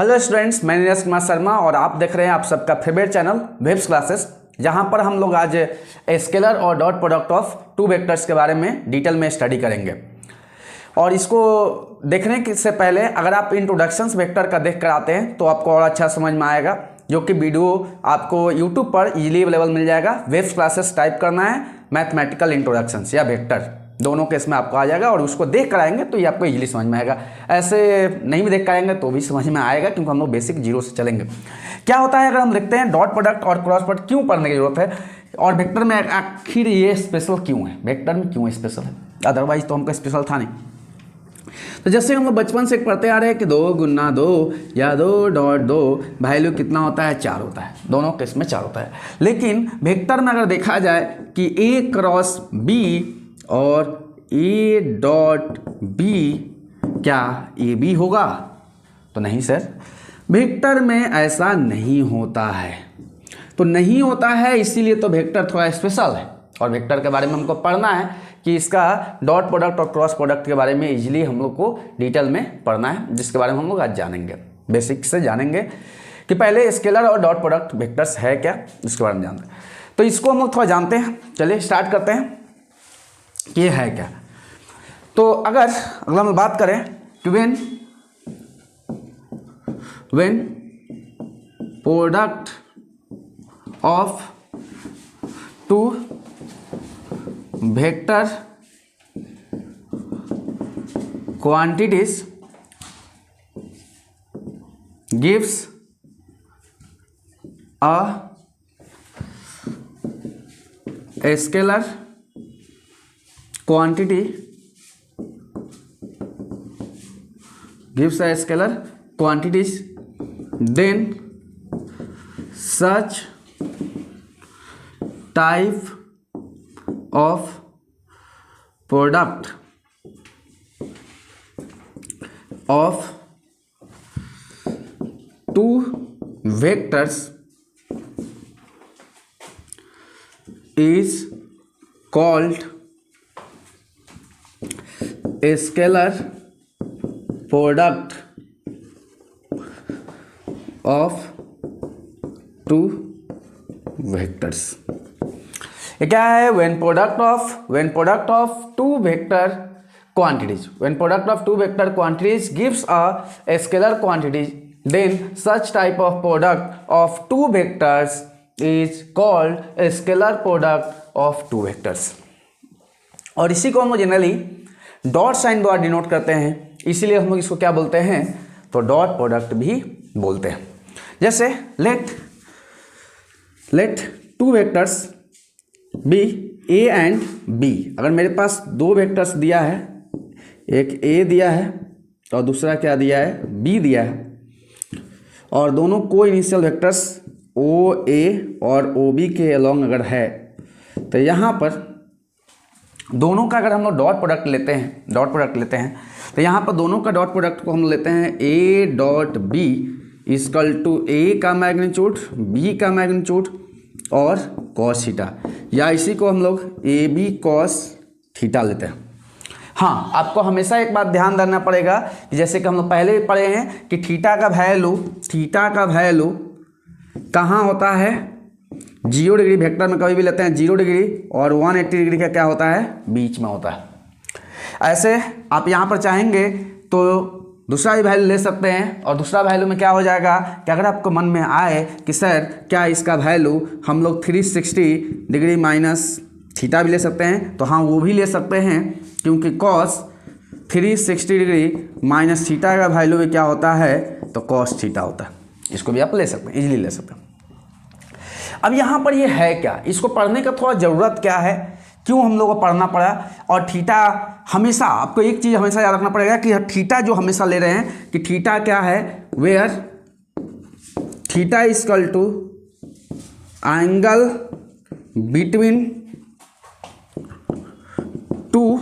Hello students, मैं नीरज कुमार शर्मा और आप देख रहे हैं आप सबका फेवरेट चैनल वेब्स क्लासेस, जहां पर हम लोग आज स्केलर और dot product of two vectors के बारे में डिटेल में स्टडी करेंगे। और इसको देखने से पहले अगर आप इंट्रोडक्शंस वेक्टर का देख कर आते हैं तो आपको और अच्छा समझ में आएगा, जो कि वीडियो आपको यूट्यूब पर इजीली अवेलेबल मिल जाएगा। वेब्स क्लासेस टाइप करना है, मैथमेटिकल इंट्रोडक्शंस या वेक्टर दोनों के इसमें आपको आ जाएगा और उसको देख कर आएंगे तो ये आपको इजीली समझ में आएगा। ऐसे नहीं भी देख कर आएंगे तो भी समझ में आएगा, क्योंकि हम लोग बेसिक जीरो से चलेंगे। क्या होता है अगर हम देखते हैं डॉट प्रोडक्ट और क्रॉस प्रोडक्ट क्यों पढ़ने की जरूरत है, और वेक्टर में आखिर ये स्पेशल क्यों है, वेक्टर में क्यों स्पेशल है, अदरवाइज तो हमको स्पेशल था नहीं। तो जैसे हम लोग बचपन से पढ़ते आ रहे हैं कि 2 गुना 2 या 2 डॉट 2 वैल्यू कितना होता है, 4 होता है। दोनों केस में 4 होता है। लेकिन वेक्टर में अगर देखा जाए कि ए क्रॉस बी और ए डॉट बी, क्या ए बी होगा? तो नहीं सर, वेक्टर में ऐसा नहीं होता है। तो नहीं होता है इसीलिए तो वेक्टर थोड़ा स्पेशल है, और वेक्टर के बारे में हमको पढ़ना है कि इसका डॉट प्रोडक्ट और क्रॉस प्रोडक्ट के बारे में इजीली हम लोग को डिटेल में पढ़ना है, जिसके बारे में हम लोग आज जानेंगे। बेसिक से जानेंगे कि पहले स्केलर और डॉट प्रोडक्ट वेक्टर्स है क्या, इसके बारे में जानते हैं। तो इसको हम लोग थोड़ा जानते हैं। चलिए स्टार्ट करते हैं कि ये है क्या। तो अगर अगला हम बात करें कि when product of two vector quantities gives a scalar quantity gives a scalar quantities, then such type of product of two vectors is called a scalar product of two vectors. ये क्या है? When product of two vector quantities, when product of two vector quantities gives a scalar quantities, then such type of product of two vectors is called a scalar product of two vectors. और इसी को हम generally dot sign द्वारा denote करते हैं, इसीलिए हम लोग इसको क्या बोलते हैं, तो डॉट प्रोडक्ट भी बोलते हैं। जैसे let two vectors B A and B. अगर मेरे पास दो वेक्टर्स दिया है, एक ए दिया है और दूसरा क्या दिया है, बी दिया है, और दोनों को इनिशियल वेक्टर्स ओ ए और ओ बी के अलोंग अगर है, तो यहाँ पर दोनों का अगर हम लोग डॉट प्रोडक्ट लेते हैं तो यहाँ पर दोनों का डॉट प्रोडक्ट को हम लेते हैं A dot B equal to A का मैग्नीट्यूड, बी का मैग्नीट्यूड और कॉस थीटा, या इसी को हम लोग ए बी कॉस थीटा लेते हैं। हाँ, आपको हमेशा एक बात ध्यान देना पड़ेगा कि जैसे कि हम लोग पहले पढ़े हैं कि थीटा का वैल्यू कहाँ होता है, 0 डिग्री वेक्टर में कभी भी लेते हैं 0 डिग्री, और 180 डिग्री का क्या होता है, बीच में होता है। ऐसे आप यहाँ पर चाहेंगे तो दूसरा भी वैल्यू ले सकते हैं, और दूसरा वैल्यू में क्या हो जाएगा कि अगर आपको मन में आए कि सर क्या इसका वैल्यू हम लोग 360 डिग्री माइनस थीटा भी ले सकते हैं, तो हाँ वो भी ले सकते हैं, क्योंकि कॉस 360 डिग्री माइनस थीटा का वैल्यू भी क्या होता है, तो कॉस थीटा होता है। इसको भी आप ले सकते हैं, इजीली ले सकते हैं। अब यहाँ पर ये है क्या, इसको पढ़ने का थोड़ा ज़रूरत क्या है, क्यों हम लोगों को पढ़ना पड़ा। और थीटा हमेशा आपको एक चीज़ हमेशा याद रखना पड़ेगा कि थीटा जो हमेशा ले रहे हैं कि थीटा क्या है, where theta equal to angle between two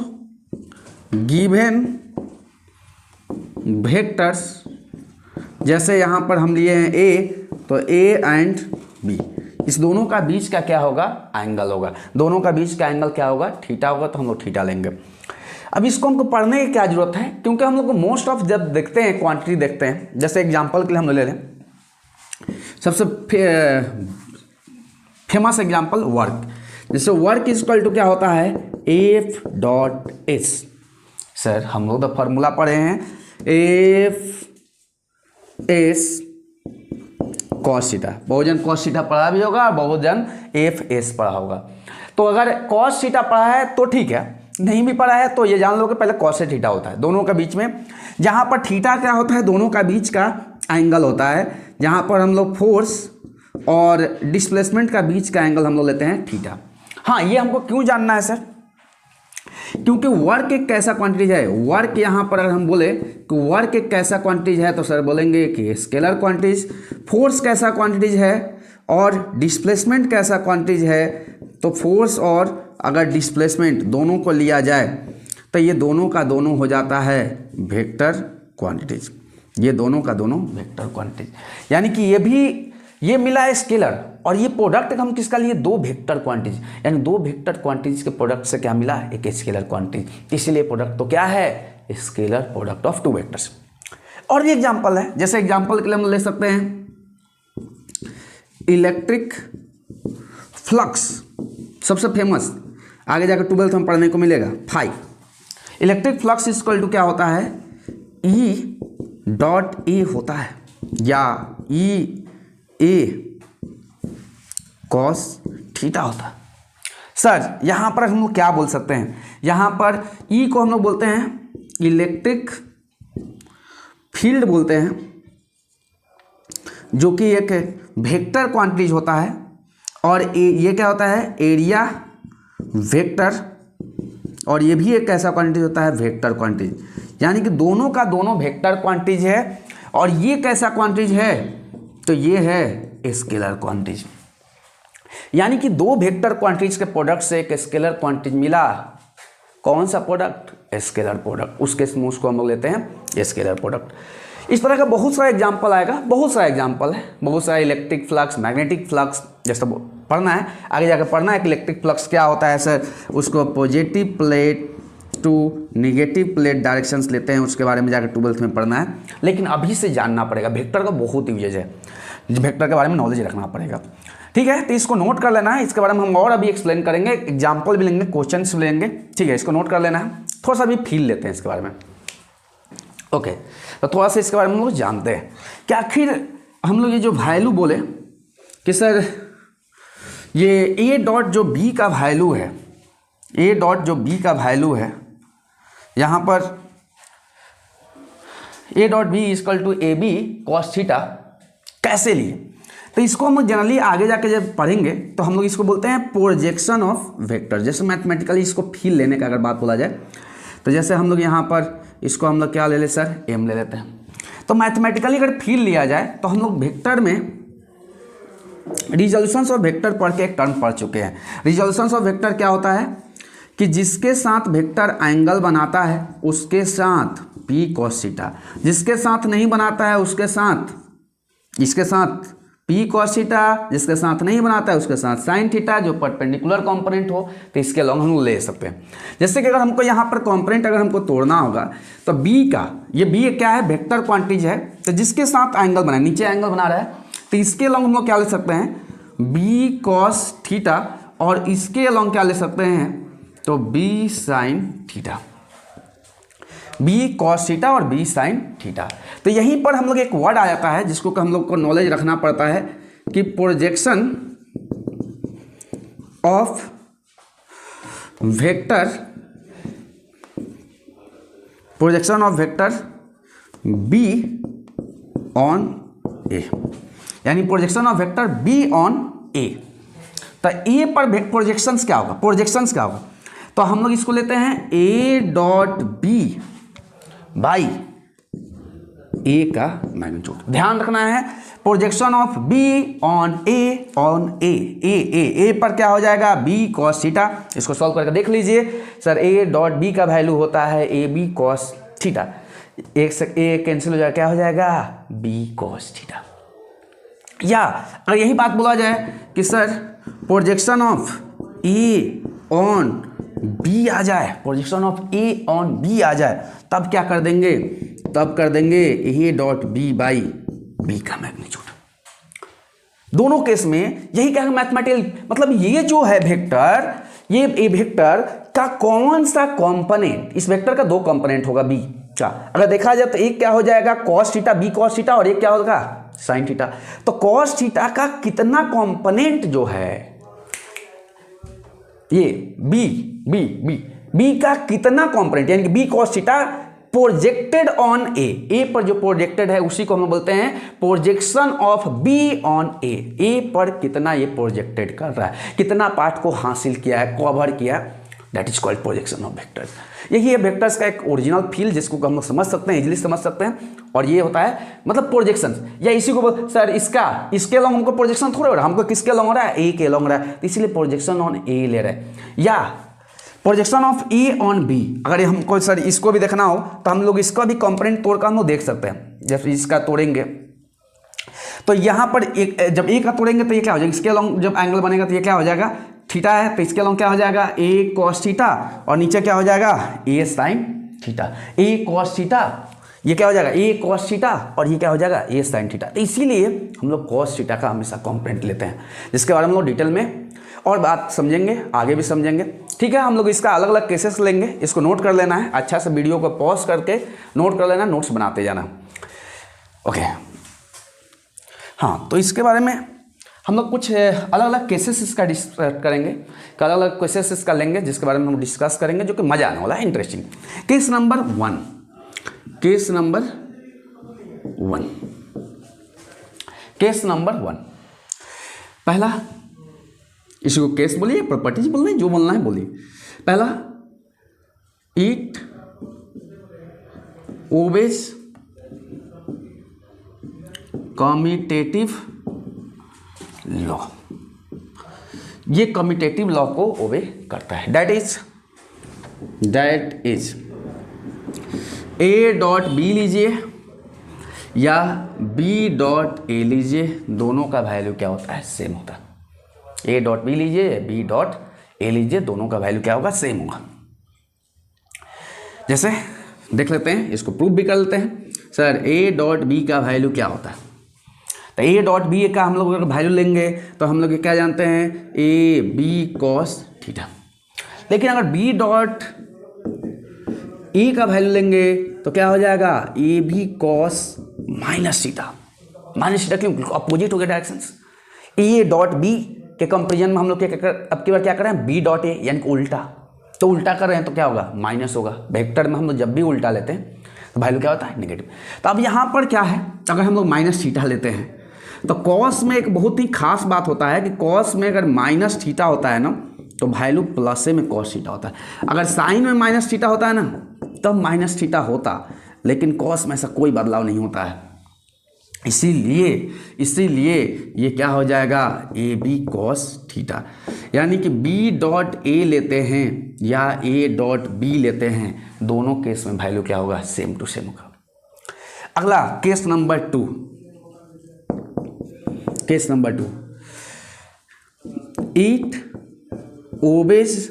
given vectors. जैसे यहाँ पर हम लिए हैं ए, तो ए एंड बी, इस दोनों का बीच का क्या होगा, एंगल होगा। दोनों का बीच का एंगल क्या होगा, थीटा होगा, तो हम लोग थीटा लेंगे। अब इसको हमको पढ़ने की क्या जरूरत है, क्योंकि हम लोग को मोस्ट ऑफ जब देखते हैं क्वांटिटी देखते हैं, जैसे एग्जांपल के लिए हम लोग ले लें सबसे फेमस एग्जांपल वर्क, जैसे वर्क इज इक्वल टू क्या होता है एफ डॉट एस। सर हम लोग तो फॉर्मूला पढ़े हैं एफ एस कॉस थीटा, बहुत जन कॉस थीटा पढ़ा भी होगा और बहुत जन एफ एस पढ़ा होगा। तो अगर कॉस थीटा पढ़ा है तो ठीक है, नहीं भी पढ़ा है तो ये जान लो कि पहले कॉस से थीटा होता है दोनों के बीच में, जहाँ पर थीटा क्या होता है दोनों का बीच का एंगल होता है, जहाँ पर हम लोग फोर्स और डिस्प्लेसमेंट का बीच का एंगल हम लोग लेते हैं थीटा। हाँ, ये हमको क्यों जानना है सर, क्योंकि वर्क एक कैसा क्वांटिटी है, वर्क यहाँ पर अगर हम बोले कि वर्क एक कैसा क्वांटिटी है तो सर बोलेंगे कि स्केलर क्वांटिटीज, फोर्स कैसा क्वांटिटीज है और डिस्प्लेसमेंट कैसा क्वांटिटीज है, तो फोर्स और अगर डिस्प्लेसमेंट दोनों को लिया जाए तो ये दोनों का दोनों हो जाता है वेक्टर क्वांटिटीज, ये दोनों का दोनों वेक्टर क्वांटिटीज, यानी कि ये मिला है स्केलर और ये प्रोडक्ट हम किसका लिए दो वेक्टर क्वांटिटीज, यानी दो वेक्टर क्वांटिटीज के प्रोडक्ट से क्या मिला एक स्केलर क्वांटिटी, इसलिए प्रोडक्ट तो क्या है scalar product of two vectors. और भी एग्जांपल है, जैसे एग्जांपल के लिए हम ले सकते हैं इलेक्ट्रिक फ्लक्स, सबसे फेमस, आगे जाकर 12th में पढ़ने को मिलेगा 5। इलेक्ट्रिक फ्लक्स इक्वल टू क्या होता है ई डॉट ए होता है या ई ए कॉस थीटा होता है। सर यहाँ पर हम लोग क्या बोल सकते हैं, यहाँ पर ई को हम लोग बोलते हैं इलेक्ट्रिक फील्ड बोलते हैं, जो कि एक वेक्टर क्वांटिटीज होता है, और ये क्या होता है एरिया वेक्टर, और ये भी एक ऐसा क्वांटिटीज होता है वेक्टर क्वांटिटीज, यानी कि दोनों का दोनों वेक्टर क्वांटिटीज है। और ये कैसा क्वांटिटीज है, तो ये है स्केलर क्वांटिटीज, यानी कि दो वेक्टर क्वांटिटीज के प्रोडक्ट से एक स्केलर क्वांटिटीज मिला। कौन सा प्रोडक्ट स्केलर प्रोडक्ट, उसके स्मूथ को हम लोग लेते हैं स्केलर प्रोडक्ट। इस तरह का बहुत सारा एग्जाम्पल आएगा, बहुत सारा एग्जाम्पल है, बहुत सारा इलेक्ट्रिक फ्लक्स, मैग्नेटिक फ्लक्स, जैसा पढ़ना है आगे जाकर पढ़ना है कि इलेक्ट्रिक फ्लक्स क्या होता है सर, उसको positive plate to negative plate directions लेते हैं, उसके बारे में जाकर 12th में पढ़ना है। लेकिन अभी से जानना पड़ेगा, वेक्टर का बहुत यूजेज है, वेक्टर के बारे में नॉलेज रखना पड़ेगा, ठीक है। तो इसको नोट कर लेना है, इसके बारे में हम और अभी एक्सप्लेन करेंगे, एग्जाम्पल भी लेंगे, क्वेश्चन भी लेंगे, ठीक है। इसको नोट कर लेना है, थोड़ा सा अभी फील लेते हैं इसके बारे में, ओके। तो थोड़ा सा इसके बारे में हम लोग जानते हैं कि आखिर हम लोग ये जो वैल्यू बोले कि सर ये ए डॉट जो बी का वैल्यू है, ए डॉट जो बी का वैल्यू है, यहाँ पर A dot B equal to A B cos theta कैसे लिए, तो इसको हम जनरली आगे जाके जब पढ़ेंगे तो हम लोग इसको बोलते हैं प्रोजेक्शन ऑफ वेक्टर। जैसे मैथमेटिकली इसको फील लेने का अगर बात बोला जाए तो जैसे हम लोग यहाँ पर इसको हम लोग क्या ले ले सर एम ले लेते हैं, तो मैथमेटिकली अगर फील लिया जाए तो हम लोग वेक्टर में रिजोल्यूशंस ऑफ वेक्टर पढ़ के एक टर्म पढ़ चुके हैं। रिजोल्यूशंस ऑफ वेक्टर क्या होता है कि जिसके साथ वेक्टर एंगल बनाता है उसके साथ पी कॉस थीटा, जिसके साथ नहीं बनाता है उसके साथ इसके साथ पी कॉस थीटा, जिसके साथ नहीं बनाता है उसके साथ साइन थीटा, जो परपेंडिकुलर कंपोनेंट हो तो इसके लॉन्ग हम ले सकते हैं। जैसे कि अगर हमको यहाँ पर कंपोनेंट अगर हमको तोड़ना होगा तो बी का, ये बी क्या है वेक्टर क्वांटिटीज है, तो जिसके साथ एंगल बना, नीचे एंगल बना रहा है, तो इसके लॉन्ग हम लोग क्या ले सकते हैं बी कॉस थीटा, और इसके लॉन्ग क्या ले सकते हैं तो B sine theta, B cos theta और बी साइन थीटा। तो यहीं पर हम लोग एक वर्ड आ जाता है जिसको हम लोग को नॉलेज रखना पड़ता है कि projection of vector, projection of vector B on A, यानी projection of vector B on A. तो ए पर प्रोजेक्शंस क्या होगा, प्रोजेक्शंस क्या होगा, तो हम लोग इसको लेते हैं A dot B by A का मैग्नीट्यूड। ध्यान रखना है projection of B on A, on A, A पर क्या हो जाएगा बी कॉस थीटा। इसको सॉल्व करके देख लीजिए सर, ए डॉट बी का वैल्यू होता है ए बी कॉस थीटा, एक से ए कैंसिल हो जाएगा, क्या हो जाएगा बी कॉस थीटा। या अगर यही बात बोला जाए कि sir projection of A on B आ जाए, projection of A on B आ जाए, तब क्या कर देंगे, तब कर देंगे A dot B by B का मैग्नीट्यूड। दोनों केस में यही क्या मैथमेटिकल, मतलब ये जो है वेक्टर, ये ए वेक्टर का कौन सा कंपोनेंट, इस वेक्टर का दो कंपोनेंट होगा बी का, अगर देखा जाए तो एक क्या हो जाएगा cos theta, B cos theta, और एक क्या होगा sin थीटा। तो cos थीटा का कितना कंपोनेंट जो है ये बी बी बी बी का कितना कंपोनेंट, यानी कि B cos theta projected on A पर जो प्रोजेक्टेड है उसी को हम बोलते हैं projection of B on A पर कितना ये प्रोजेक्टेड कर रहा है, कितना पार्ट को हासिल किया है, कवर किया, that is called projection of vectors. यही है वेक्टर्स का एक ओरिजिनल फील, जिसको हम लोग समझ सकते हैं, इजीली समझ सकते हैं। और ये होता है मतलब प्रोजेक्शन, या इसी को सर इसके अलॉन्ग हमको प्रोजेक्शन थोड़ा हो रहा है, हमको किसके अलॉन्ग हो रहा है, ए के अलॉन्ग हो रहा है, तो इसीलिए प्रोजेक्शन ऑन ए ले रहे हैं, या projection of A on B. अगर हमको सर इसको भी देखना हो तो हम लोग इसका भी कंपोनेंट तोड़कर हम लोग देख सकते हैं। जब इसका तोड़ेंगे तो यहाँ पर एक, जब ए का तोड़ेंगे तो ये क्या हो जाएगा, इसके अलॉन्ग जब एंगल बनेगा तो ये क्या हो जाएगा, थीटा है, तो इसके अलॉन्ग क्या हो जाएगा, ए कॉस थीटा, और नीचे क्या हो जाएगा, ए साइन थीटा, ए कॉस थीटा, ये क्या हो जाएगा, ए कॉस थीटा, और ये क्या हो जाएगा, ए साइन थीटा। तो इसीलिए हम लोग कॉस थीटा का हमेशा कंपोनेंट लेते हैं, जिसके बारे में हम लोग डिटेल में और बात समझेंगे, आगे भी समझेंगे। ठीक है, हम लोग इसका अलग अलग केसेस लेंगे, इसको नोट कर लेना है, अच्छा से वीडियो को पॉज करके नोट कर लेना, नोट्स बनाते जाना। ओके, हाँ, तो इसके बारे में हम लोग कुछ अलग अलग केसेस इसका डिस्कस करेंगे, अलग अलग केसेस इसका लेंगे, जिसके बारे में हम डिस्कस करेंगे, जो कि मजा आने वाला है, interesting. Case number one, case number one, case number one, पहला, इसी को केस बोलिए, प्रॉपर्टीज बोलना है, जो बोलना है बोलिए। पहला, इट ओबेज कम्यूटेटिव लॉ, ये कम्यूटेटिव लॉ को ओबे करता है, that is A dot B लीजिए या बी डॉट ए लीजिए, दोनों का वैल्यू क्या होता है, सेम होता है। ए डॉट बी लीजिए, बी डॉट ए लीजिए, दोनों का वैल्यू क्या होगा, सेम होगा। जैसे देख लेते हैं, इसको प्रूव भी कर लेते हैं। सर ए डॉट बी का वैल्यू क्या होता है, तो ए डॉट बी का हम लोग अगर वैल्यू लेंगे तो हम लोग क्या जानते हैं, ए बी कॉस थीटा। लेकिन अगर बी डॉट ए का वैल्यू लेंगे तो क्या हो जाएगा, A B cos minus theta. Minus theta क्यों, अपोजिट हो गया डायरेक्शंस। ए डॉट बी के कंपेरिजन में हम लोग अब की बार क्या कर रहे हैं, बी डॉट ए, यानी कि उल्टा। तो उल्टा कर रहे हैं तो क्या होगा, माइनस होगा। वेक्टर में हम लोग जब भी उल्टा लेते हैं तो वैल्यू क्या होता है, नेगेटिव। तो अब यहाँ पर क्या है, अगर हम लोग माइनस थीटा लेते हैं तो कॉस में एक बहुत ही खास बात होता है कि कॉस में अगर माइनस थीटा होता है ना तो वैल्यू प्लस में कॉस थीटा होता है। अगर साइन में माइनस थीटा होता है ना तब माइनस थीटा होता, लेकिन कॉस में ऐसा कोई बदलाव नहीं होता है। इसीलिए ये क्या हो जाएगा, ए बी कॉस थीटा, यानी कि बी डॉट ए लेते हैं या ए डॉट बी लेते हैं, दोनों केस में वैल्यू क्या होगा, सेम टू सेम होगा। अगला case number two, case number two, it obeys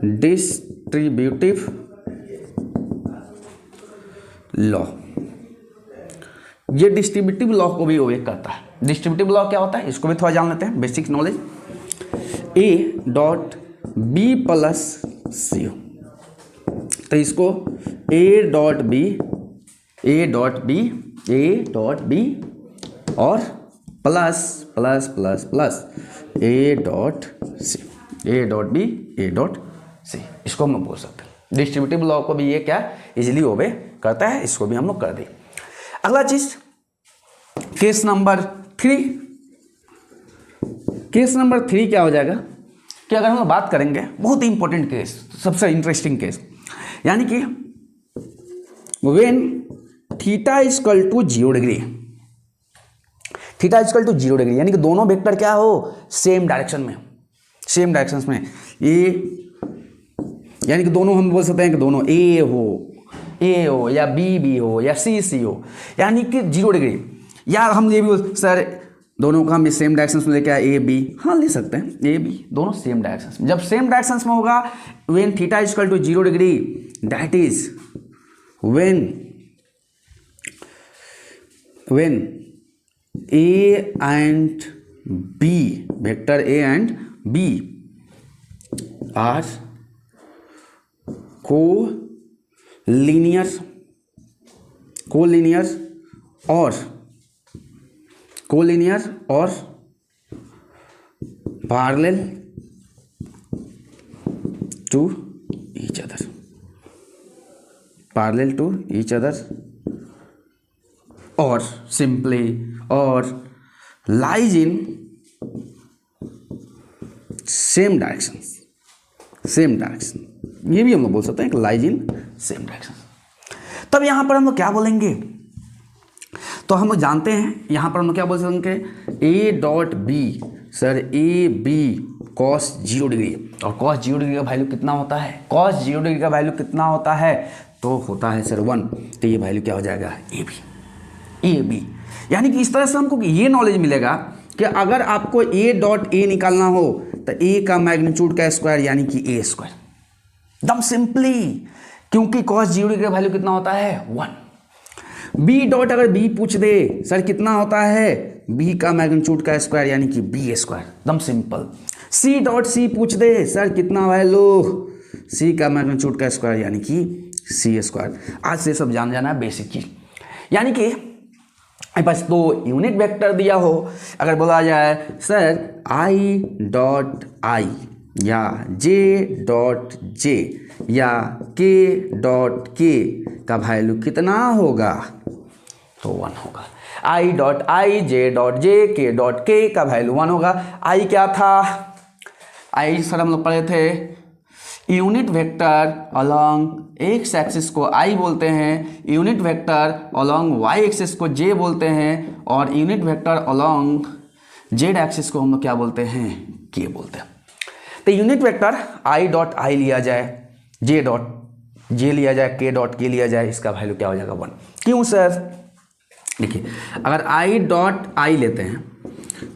distributive law, ये डिस्ट्रीब्यूटिव लॉ को भी ओबे करता है। डिस्ट्रीब्यूटिव लॉ क्या होता है, इसको भी थोड़ा जान लेते हैं, basic knowledge. A dot B plus C, तो इसको A dot B, A dot B, A dot B और plus plus plus plus A dot C, A dot B, A dot C, इसको हम बोल सकते हैं। डिस्ट्रीब्यूटिव लॉ को भी ये क्या इजीली ओबे करता है, इसको भी हम लोग कर दें। अगला चीज, case number three. Case number three क्या हो जाएगा कि अगर हम लोग बात करेंगे, बहुत ही इंपॉर्टेंट केस, सबसे इंटरेस्टिंग केस, यानी कि when theta equal to 0 degree, theta equal to 0 degree, यानी कि दोनों वेक्टर क्या हो, सेम डायरेक्शन में, सेम डायरेक्शंस में, ये यानी कि दोनों हम बोल सकते हैं कि दोनों ए हो या बी हो या सी हो, यानी कि 0 डिग्री। या हम ये भी सर दोनों को हम सेम डायरेक्शन में लेके आए, ए बी, हाँ ले सकते हैं, ए बी दोनों सेम डायरेक्शन में। जब सेम डायरेक्शन में होगा when theta is equal to 0 degree, that is when A and B, vector A and B are collinear और पैरेलल टू ईच अदर, और सिंपली और लाइज इन सेम डायरेक्शन, ये भी हम लोग बोल सकते हैं कि लाइज इन सेम डायरेक्शन। तब यहां पर हम लोग क्या बोलेंगे, तो हम लोग जानते हैं यहां पर हम लोग क्या बोल सकते हैं, A dot B, sir A B cos 0 degree, और कॉस 0 डिग्री का वैल्यू कितना होता है, कॉस 0 डिग्री का वैल्यू कितना होता है, तो होता है सर 1, तो ये वैल्यू क्या हो जाएगा, ए बी। यानी कि इस तरह से हमको ये नॉलेज मिलेगा कि अगर आपको ए डॉट ए निकालना हो तो ए का मैग्नीट्यूड का स्क्वायर यानी कि ए स्क्वायर, एकदम सिंपली, क्योंकि cos 0 डिग्री का वैल्यू कितना होता है 1। बी डॉट अगर बी पूछ दे सर कितना होता है, बी का मैग्नीट्यूड का स्क्वायर यानी कि बी स्क्वायर, एकदम सिंपल। सी डॉट सी पूछ दे सर कितना वैल्यू, सी का मैग्नीट्यूड का स्क्वायर यानी कि सी स्क्वायर। आज से सब जान जाना है बेसिक चीज। यानी कि बस दो यूनिट वेक्टर दिया हो, अगर बोला जाए सर आई डॉट आई या जे डॉट जे या के डॉट के का वैल्यू कितना होगा, तो 1 होगा। I dot I, J dot J, के डॉट के का वैल्यू 1 होगा। आई क्या था, आई सर हम लोग पढ़े थे unit vector along X axis को आई बोलते हैं, unit vector along Y axis को जे बोलते हैं, और unit vector along Z axis को हम लोग क्या बोलते हैं, के बोलते हैं। तो unit vector I dot I लिया जाए, जे डॉट जे लिया जाए, के डॉट के लिया जाए, इसका वैल्यू क्या हो जाएगा 1। क्यों सर, देखिए अगर आई डॉट आई लेते हैं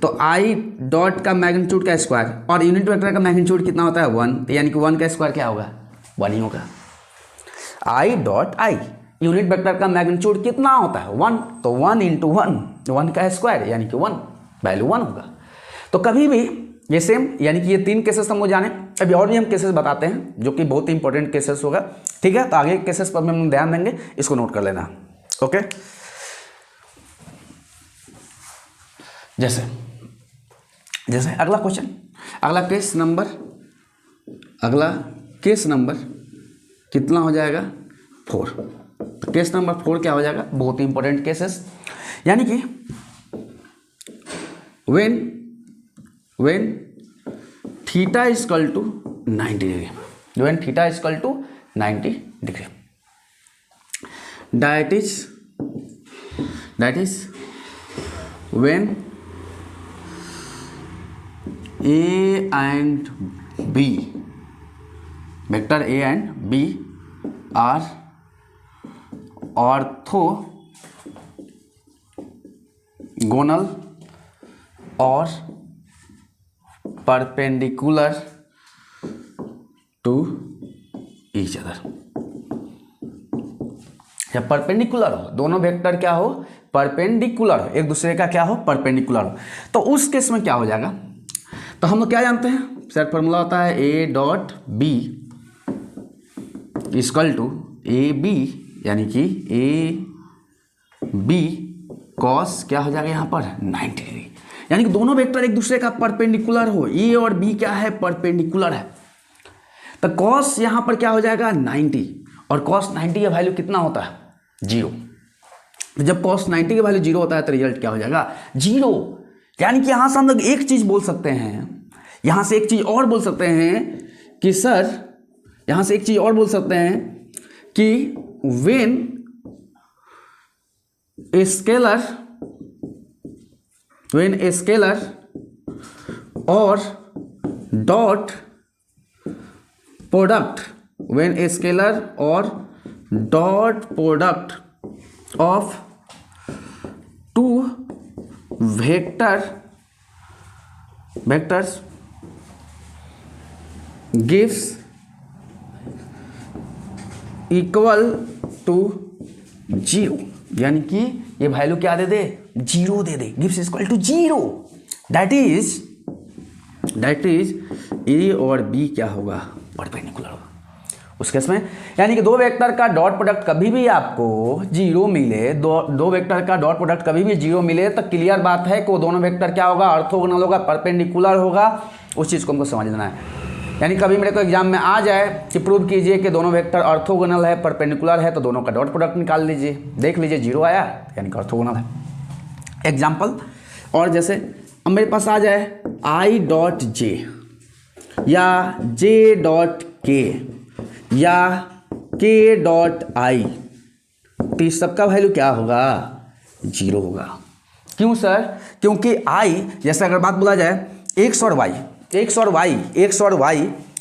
तो आई डॉट का मैग्नीट्यूड का स्क्वायर और यूनिट वेक्टर का मैग्नीट्यूड कितना होता है 1, तो यानी कि 1 का स्क्वायर क्या होगा 1 ही होगा। I dot I, unit vector का मैग्नीट्यूड कितना होता है 1, तो 1 इंटू 1 का स्क्वायर यानी कि 1, वैल्यू 1 होगा। तो कभी भी ये सेम, यानी कि ये 3 केसेस हम लोग जाने, अभी और भी हम केसेस बताते हैं जो कि बहुत ही इंपॉर्टेंट केसेस होगा, ठीक है। तो आगे केसेस पर हम ध्यान देंगे, इसको नोट कर लेना, ओके। जैसे अगला क्वेश्चन, अगला केस नंबर कितना हो जाएगा 4। तो केस नंबर 4 क्या हो जाएगा, बहुत ही इंपॉर्टेंट केसेस, यानी कि when theta is equal to 90 degree, when theta is equal to 90 degree, that is when A and B, vector A and B are orthogonal or perpendicular to each other। जब perpendicular हो, दोनों vector क्या हो, perpendicular हो, एक दूसरे का क्या हो, परपेंडिकुलर हो, तो उस केस में क्या हो जाएगा। तो हम लोग क्या जानते हैं, सर फॉर्मूला होता है A dot B equal to A B, यानी कि ए बी कॉस क्या हो जाएगा यहाँ पर 90 डिग्री, यानी कि दोनों वेक्टर एक दूसरे का परपेंडिकुलर हो, ए और बी क्या है, परपेंडिकुलर है। तो कॉस यहां पर क्या हो जाएगा 90, और कॉस 90 का वैल्यू कितना होता है 0। तो जब कॉस 90 का वैल्यू 0 होता है तो रिजल्ट क्या हो जाएगा 0। यानी कि यहां से हम लोग एक चीज बोल सकते हैं, यहां से एक चीज और बोल सकते हैं कि सर, यहां से एक चीज और बोल सकते हैं कि व्हेन ए स्केलर और dot product, when a scalar or dot product of two vector vectors gives equal to 0, यानी कि ये वैल्यू क्या दे दे, 0 दे दे, gives equal to 0, that is A और बी क्या होगा, परपेंडिकुलर होगा उस केस में। यानी कि दो वेक्टर का डॉट प्रोडक्ट कभी भी आपको 0 मिले, दो वेक्टर का डॉट प्रोडक्ट कभी भी 0 मिले तो क्लियर बात है कि वो दोनों वेक्टर क्या होगा, ऑर्थोगोनल होगा, परपेंडिकुलर होगा। उस चीज़ को हमको समझ लेना है। यानी कभी मेरे को एग्जाम में आ जाए कि प्रूव कीजिए कि दोनों वेक्टर ऑर्थोगोनल है, परपेंडिकुलर है, तो दोनों का डॉट प्रोडक्ट निकाल लीजिए, देख लीजिए 0 आया यानी कि ऑर्थोगोनल है। एग्जाम्पल, और जैसे अब मेरे पास आ जाए आई डॉट जे या जे डॉट के या के डॉट आई, तो इस सबका वैल्यू क्या होगा, 0 होगा। क्यों सर? क्योंकि आई, जैसे अगर बात बोला जाए एक्स और वाई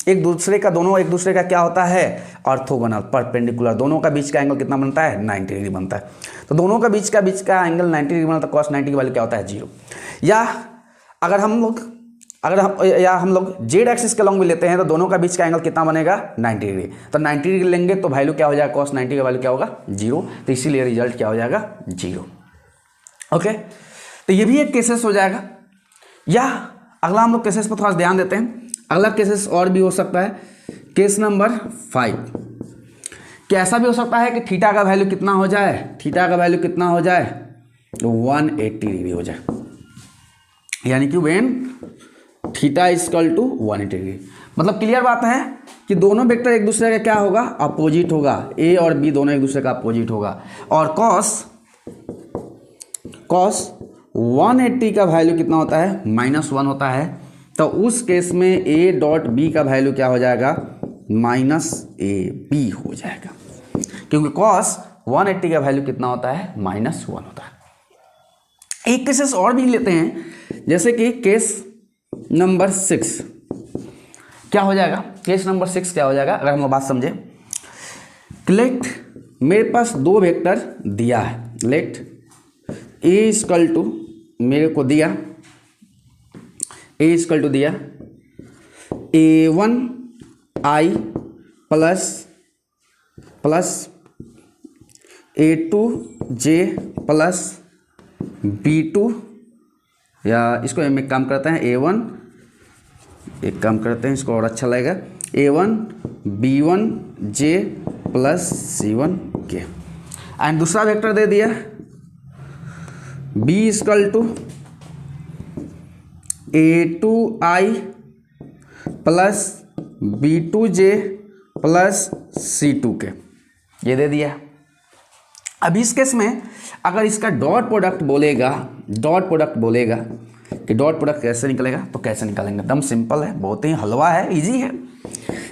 एक दूसरे का, दोनों एक दूसरे का क्या होता है, ऑर्थोगोनल, परपेंडिकुलर, दोनों का बीच का एंगल कितना बनता है, 90 डिग्री बनता है। तो दोनों का बीच का एंगल 90 डिग्री बनता है, तो cos 90 की वैल्यू क्या होता है, 0। या अगर हम लोग जेड एक्सिस के लॉन्ग भी लेते हैं तो दोनों का बीच का एंगल कितना बनेगा, 90 डिग्री। तो 90 डिग्री लेंगे तो वैल्यू क्या हो जाएगा, cos 90 का वैल्यू क्या होगा, 0। तो इसीलिए रिजल्ट क्या हो जाएगा, 0। ओके, तो ये भी एक केसेस हो जाएगा। या अगला हम लोग केसेस पर थोड़ा ध्यान देते हैं। अगला केसेस और भी हो सकता है, केस नंबर 5। क्या ऐसा भी हो सकता है कि थीटा का वैल्यू कितना हो जाए, 180 डिग्री हो जाए, यानी कि when theta equal to 180 degree. मतलब क्लियर बात है कि दोनों वेक्टर एक दूसरे का क्या होगा, अपोजिट होगा, ए और बी दोनों एक दूसरे का अपोजिट होगा। और cos 180 का वैल्यू कितना होता है, -1 होता है। तो उस केस में ए डॉट बी का वैल्यू क्या हो जाएगा, -AB हो जाएगा, क्योंकि cos 180 का वैल्यू कितना होता है, -1 होता है। एक केसेस और भी लेते हैं, जैसे कि केस नंबर 6 क्या हो जाएगा, केस नंबर 6 क्या हो जाएगा, अगर हम लोग बात समझे, लेट मेरे पास दो वेक्टर दिया है, लेट ए इक्वल टू, मेरे को दिया ए इक्वल टू दिया A1I plus A2J plus B2, या इसको हम एक काम करते हैं इसको और अच्छा लगेगा, A1 B1J plus C1K। And दूसरा वेक्टर दे दिया B equal to A2I plus B2J plus C2K, ये दे दिया। अब इस केस में अगर इसका डॉट प्रोडक्ट बोलेगा कि डॉट प्रोडक्ट कैसे निकलेगा, तो कैसे निकालेंगे, एकदम सिंपल है, बहुत ही हलवा है, इजी है।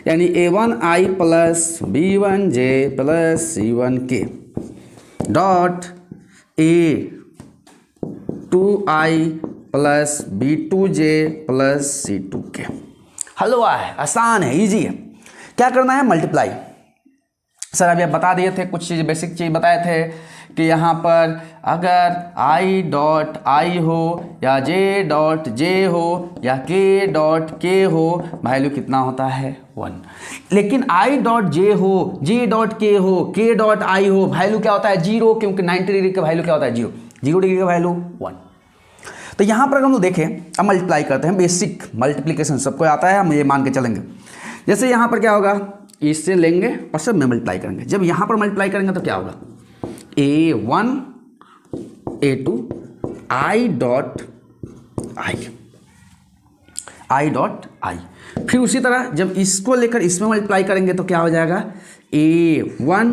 यानी A1I plus B1J plus C1K dot A2I plus B2J plus C2K। हलवा है, आसान है, इजी है। क्या करना है, मल्टीप्लाई। सर अभी आप बता दिए थे, कुछ चीज़ बेसिक चीज़ बताए थे कि यहाँ पर अगर I डॉट I हो या J डॉट J हो या K डॉट K हो, वैल्यू कितना होता है, 1। लेकिन I डॉट J हो, J डॉट K हो, K डॉट I हो, वैल्यू क्या होता है, 0, क्योंकि 90 डिग्री का वैल्यू क्या होता है, 0 डिग्री का वैल्यू 1। तो यहाँ पर हम लोग देखें, अब मल्टीप्लाई करते हैं, बेसिक मल्टीप्लिकेशन सबको आता है, हम ये मान के चलेंगे। जैसे यहाँ पर क्या होगा, इससे लेंगे और सब में मल्टीप्लाई करेंगे। जब यहाँ पर मल्टीप्लाई करेंगे तो क्या होगा, A1 A2 I dot I, फिर उसी तरह जब इसको लेकर इसमें मल्टीप्लाई करेंगे तो क्या हो जाएगा, A1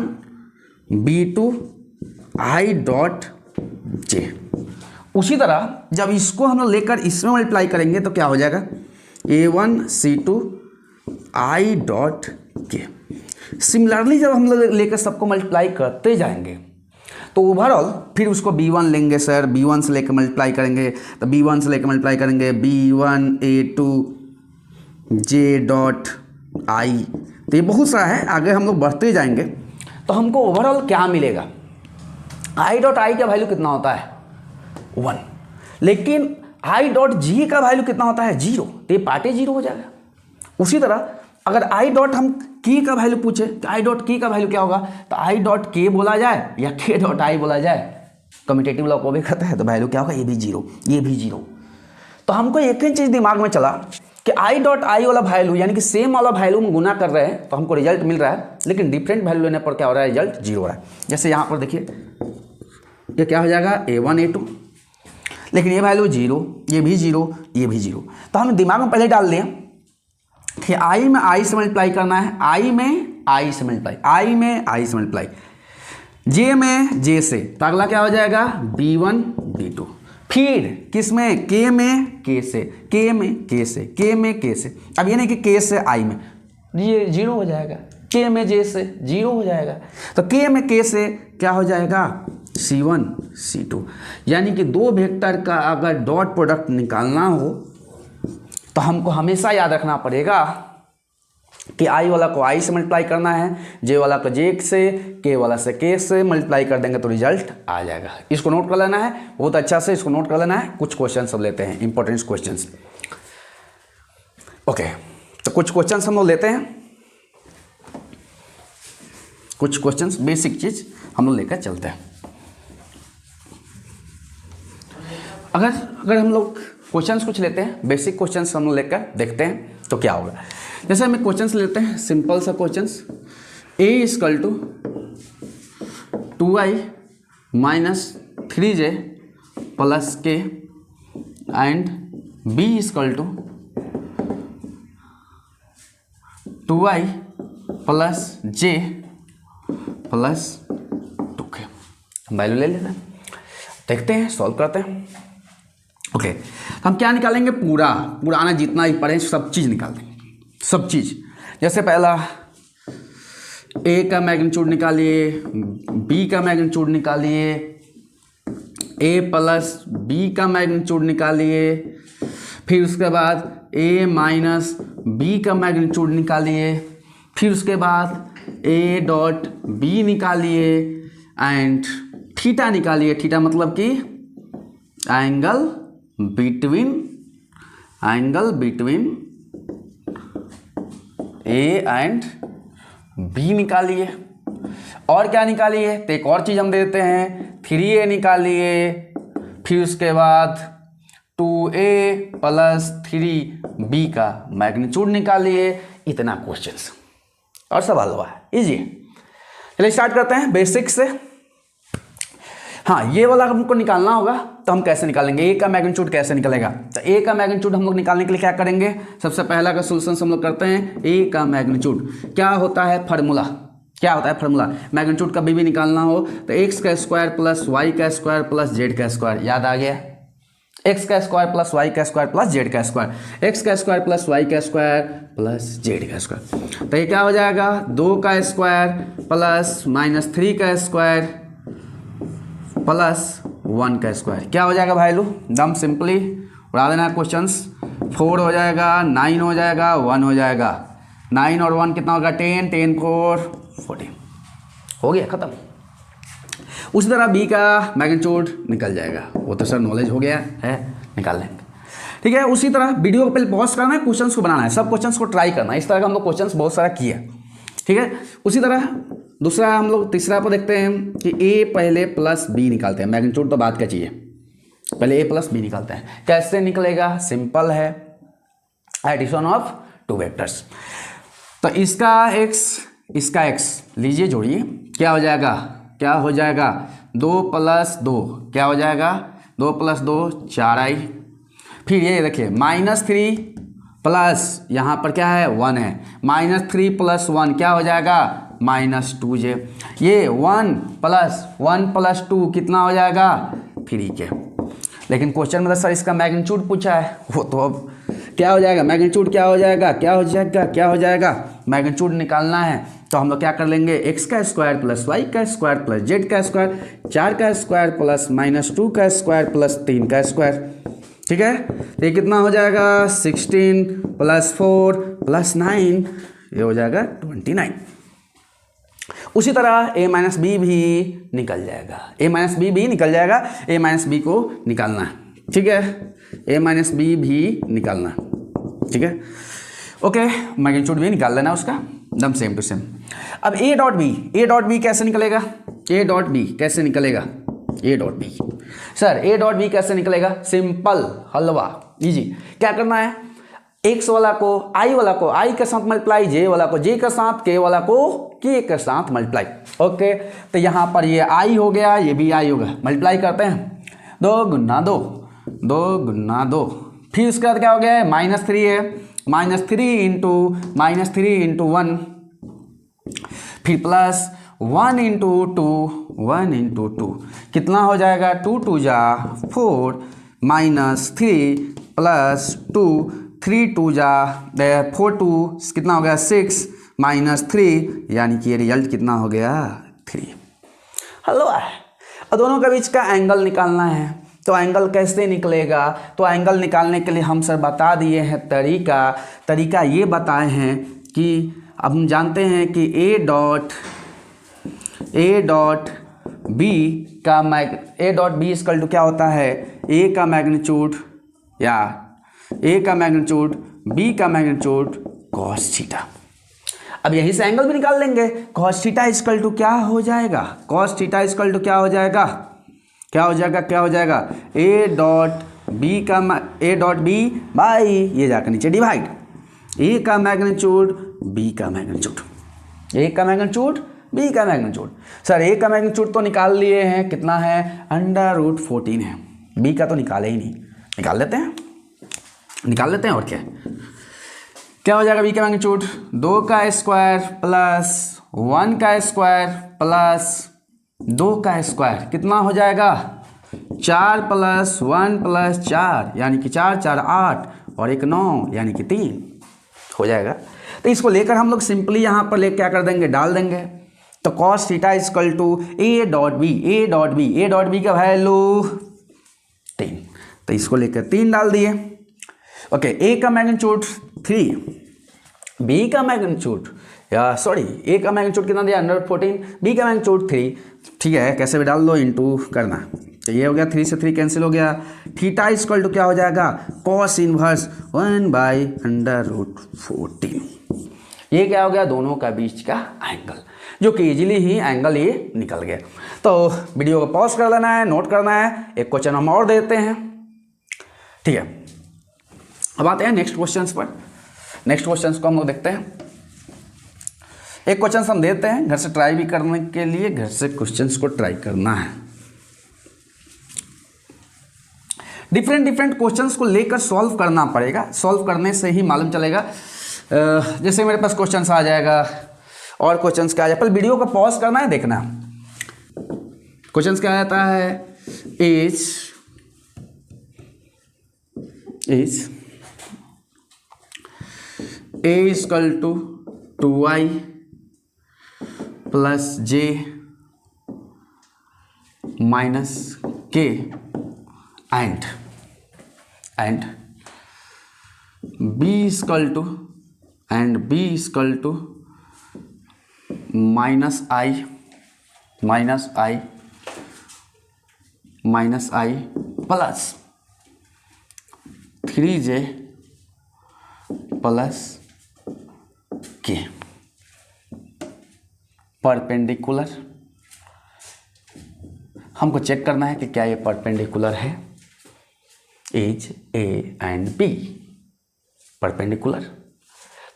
B2 I dot J। उसी तरह जब इसको हम लोग लेकर इसमें मल्टीप्लाई करेंगे तो क्या हो जाएगा, A1 C2 I dot K। Similarly जब हम लोग लेकर सबको मल्टीप्लाई करते जाएंगे तो ओवरऑल फिर उसको B1 लेंगे सर, B1 से लेकर मल्टीप्लाई करेंगे, तो B1 से लेकर मल्टीप्लाई करेंगे B1 A2 J dot I। तो ये बहुत सारा है, आगे हम लोग बढ़ते जाएंगे तो हमको ओवरऑल क्या मिलेगा, I डॉट I का वैल्यू कितना होता है, 1। लेकिन आई डॉट जी का वैल्यू कितना होता है 0, तो ये पार्ट ही 0 हो जाएगा। उसी तरह अगर आई डॉट हम की का वैल्यू पूछे तो आई डॉट की का वैल्यू क्या होगा, तो आई डॉट के बोला जाए या के डॉट आई बोला जाए, कम्यूटेटिव लॉ को भी कहता है, तो वैल्यू क्या होगा, ये भी 0, ये भी 0। तो हमको एक ही चीज़ दिमाग में चला कि आई डॉट आई वाला वैल्यू यानी कि सेम वाला वैल्यू में गुना कर रहे हैं तो हमको रिजल्ट मिल रहा है, लेकिन डिफरेंट वैल्यू लेने पर क्या हो रहा है, रिजल्ट 0 हो रहा है। जैसे यहाँ पर देखिए ये क्या हो जाएगा a1 a2, लेकिन ये वैल्यू 0, ये भी 0, ये भी 0। तो हम दिमाग में पहले डाल दें कि आई में आई से मल्टीप्लाई करना है, आई में आई से मल्टीप्लाई, आई में आई से मल्टीप्लाई, जे में जे से, तो अगला क्या हो जाएगा b1 b2, फिर किस में, के में के से, के में के से, के में के से। अब ये नहीं कि के से आई में, ये 0 हो जाएगा, के में जे से 0 हो जाएगा, तो के में के से क्या हो जाएगा c1 c2। यानी कि दो वेक्टर का अगर डॉट प्रोडक्ट निकालना हो तो हमको हमेशा याद रखना पड़ेगा कि आई वाला को आई से मल्टीप्लाई करना है, जे वाला को जे से, के वाला से के से मल्टीप्लाई कर देंगे तो रिजल्ट आ जाएगा। इसको नोट कर लेना है, बहुत अच्छा से इसको नोट कर लेना है। कुछ क्वेश्चन सब लेते हैं, इंपॉर्टेंट क्वेश्चंस। ओके, तो कुछ क्वेश्चंस हम लोग लेते हैं, कुछ क्वेश्चंस बेसिक चीज हम लोग लेकर चलते हैं। अगर हम लोग क्वेश्चंस कुछ लेते हैं, बेसिक क्वेश्चंस हम लोग लेकर देखते हैं तो क्या होगा। जैसे हमें क्वेश्चंस लेते हैं, सिंपल सा questions, a equal to 2i minus 3j plus K and b equal to 2i plus j plus 2k। Value ले लेते हैं, देखते हैं, सॉल्व करते हैं। ओके, हम क्या निकालेंगे, पुराना जितना भी पढ़े सब चीज़ निकाल देंगे, सब चीज़। जैसे पहला ए का मैग्नीट्यूड निकालिए, बी का मैग्नीट्यूड निकालिए, ए प्लस बी का मैग्नीट्यूड निकालिए, फिर उसके बाद ए माइनस बी का मैग्नीट्यूड निकालिए, फिर उसके बाद ए डॉट बी निकालिए एंड थीटा निकालिए। थीटा मतलब कि angle between A and B निकालिए। और क्या निकालिए, तो एक और चीज़ हम दे देते हैं, 3a निकालिए, फिर उसके बाद 2a प्लस 3b का मैग्नीट्यूड निकालिए। इतना क्वेश्चंस और सवाल हुआ है, इजी। चलिए स्टार्ट करते हैं बेसिक से। हाँ, ये वाला हमको निकालना होगा तो हम कैसे निकालेंगे, ए का मैग्नीट्यूड कैसे निकलेगा। तो ए का मैग्नीट्यूड हम लोग निकालने के लिए क्या करेंगे, सबसे पहला का सोल्यूशन हम लोग करते हैं। ए का मैग्नीट्यूड क्या होता है, फार्मूला क्या होता है, फार्मूला मैग्नीट्यूड का भी निकालना हो तो एक्स का स्क्वायर प्लस वाई का स्क्वायर प्लस जेड का स्क्वायर। याद आ गया, एक्स का स्क्वायर प्लस वाई का स्क्वायर प्लस जेड का स्क्वायर, एक्स का स्क्वायर प्लस वाई का स्क्वायर प्लस जेड का स्क्वायर। तो ये क्या हो जाएगा, 2 का स्क्वायर प्लस माइनस 3 का स्क्वायर प्लस 1 का स्क्वायर। क्या हो जाएगा वैल्यू, दम सिंपली उड़ा देना क्वेश्चंस। 4 हो जाएगा, 9 हो जाएगा, 1 हो जाएगा। 9 और 1 कितना होगा, 10, 10 4 14 हो गया, खत्म। उसी तरह बी का मैग्नीट्यूड निकल जाएगा, वो तो सर नॉलेज हो गया है, निकाल लेंगे। ठीक है, उसी तरह वीडियो को पहले पॉज करना है, क्वेश्चंस को बनाना है, सब क्वेश्चंस को ट्राई करना है। इस तरह का हम लोग क्वेश्चंस बहुत सारा किए, ठीक है। उसी तरह दूसरा हम लोग तीसरा पर देखते हैं कि ए पहले प्लस बी निकालते हैं, मैग्नीट्यूड तो बात क्या चाहिए, पहले ए प्लस बी निकालते हैं। कैसे निकलेगा, सिंपल है, एडिशन ऑफ 2 वेक्टर्स। तो इसका x इसका x लीजिए, जोड़िए, क्या हो जाएगा, क्या हो जाएगा, 2 प्लस 2 क्या हो जाएगा, 2 प्लस 2 4i। फिर ये देखिए -3 प्लस यहाँ पर क्या है 1 है, -3 प्लस 1 क्या हो जाएगा -2j। ये 1 प्लस 2 कितना हो जाएगा 3k। लेकिन क्वेश्चन में तो सर इसका मैग्नीट्यूड पूछा है, वो तो अब क्या हो जाएगा, मैग्नीट्यूड क्या हो जाएगा, क्या हो जाएगा, क्या हो जाएगा, मैग्नीट्यूड निकालना है तो हम लोग क्या कर लेंगे, एक्स का स्क्वायर प्लस वाई का स्क्वायर प्लस जेड का स्क्वायर, 4 का स्क्वायर प्लस -2 का स्क्वायर प्लस 3 का स्क्वायर। ठीक है, तो ये कितना हो जाएगा 16 प्लस 4 प्लस 9, ये हो जाएगा 29। उसी तरह a माइनस बी भी निकल जाएगा, a माइनस बी भी निकल जाएगा, a माइनस बी को निकालना है। ठीक है, a माइनस बी भी निकालना, ठीक है, ओके, मैग्नीट्यूड भी निकाल लेना उसका, एकदम सेम टू सेम। अब a डॉट बी कैसे निकलेगा, a डॉट बी कैसे निकलेगा, a dot B, sir a dot B कैसे निकलेगा, सिंपल हलवा इजी। क्या करना है, x वाला को i के साथ मल्टीप्लाई, j वाला को j के साथ, k वाला को k के साथ मल्टीप्लाई, ओके। तो यहाँ पर ये i हो गया, ये भी i होगा, मल्टीप्लाई करते हैं, 2 गुना 2, 2 गुना 2, फिर उसके बाद क्या हो गया है, -3 है, -3 इंटू 1, फिर प्लस 1 इंटू 2, कितना हो जाएगा, 2 2 जा 4, -3 प्लस 2, 3 2 जा 4, 2 कितना हो गया 6, -3, यानी कि ये रिजल्ट कितना हो गया 3। हेलो, और दोनों के बीच का एंगल निकालना है, तो एंगल कैसे निकलेगा, तो एंगल निकालने के लिए हम सर बता दिए हैं तरीका ये बताए हैं कि अब हम जानते हैं कि a dot B equal to क्या होता है, a का मैग्नीट्यूड या a का मैग्नीट्यूड b का मैग्नीट्यूड cos थीटा। अब यहीं से एंगल भी निकाल लेंगे, cos थीटा इक्वल टू क्या हो जाएगा, cos थीटा इक्वल टू क्या हो जाएगा, a डॉट बी बाई ये जाकर नीचे डिवाइड, a का मैग्नीट्यूड b का मैग्नीट्यूड, b का मैग्नीट्यूड। सर a का मैग्नीट्यूड तो निकाल लिए हैं, कितना है, √14 है, b का तो निकाले ही नहीं, निकाल लेते हैं और क्या हो जाएगा, b का मैग्नीट्यूड 2 का स्क्वायर प्लस 1 का स्क्वायर प्लस 2 का स्क्वायर, कितना हो जाएगा 4 प्लस 1 प्लस 4, यानी कि 4 4 8 और 1 9, यानी कि 3 हो जाएगा। तो इसको लेकर हम लोग सिंपली यहाँ पर ले क्या कर देंगे, डाल देंगे, तो cos theta equal to a dot B का वैल्यू 3, तो इसको लेकर 3 डाल दिए, ओके। a का मैग्नीट्यूड 3, b का मैग्नीट्यूड a का मैग्नीट्यूड कितना दिया, 114, b का मैग्नीट्यूड 3, ठीक है, कैसे भी डाल दो, इंटू करना, तो ये हो गया, 3 से 3 कैंसिल हो गया, थीटा इक्वल टू क्या हो जाएगा, cos इनवर्स 1/√14, ये क्या हो गया, दोनों का बीच का एंगल, जो कि इजीली ही एंगल ये निकल गया। तो वीडियो को पॉज कर लेना है, नोट करना है, एक क्वेश्चन हम और देते हैं, ठीक है। अब आते हैं नेक्स्ट क्वेश्चंस पर। नेक्स्ट क्वेश्चंस को हम लोग देखते हैं, एक क्वेश्चन हम देते हैं, घर से ट्राई भी करने के लिए, घर से क्वेश्चंस को ट्राई करना है, डिफरेंट क्वेश्चंस को लेकर सॉल्व करना पड़ेगा, सॉल्व करने से ही मालूम चलेगा। जैसे मेरे पास क्वेश्चंस आ जाएगा और क्वेश्चंस क्या आ जाए, पहले वीडियो को पॉज करना है, देखना। क्वेश्चंस क्या आता है, is a equal to 2i plus j minus k and b equal to minus i plus 3j plus k perpendicular. हमको चेक करना है कि क्या ये परपेंडिकुलर है, is a and b perpendicular.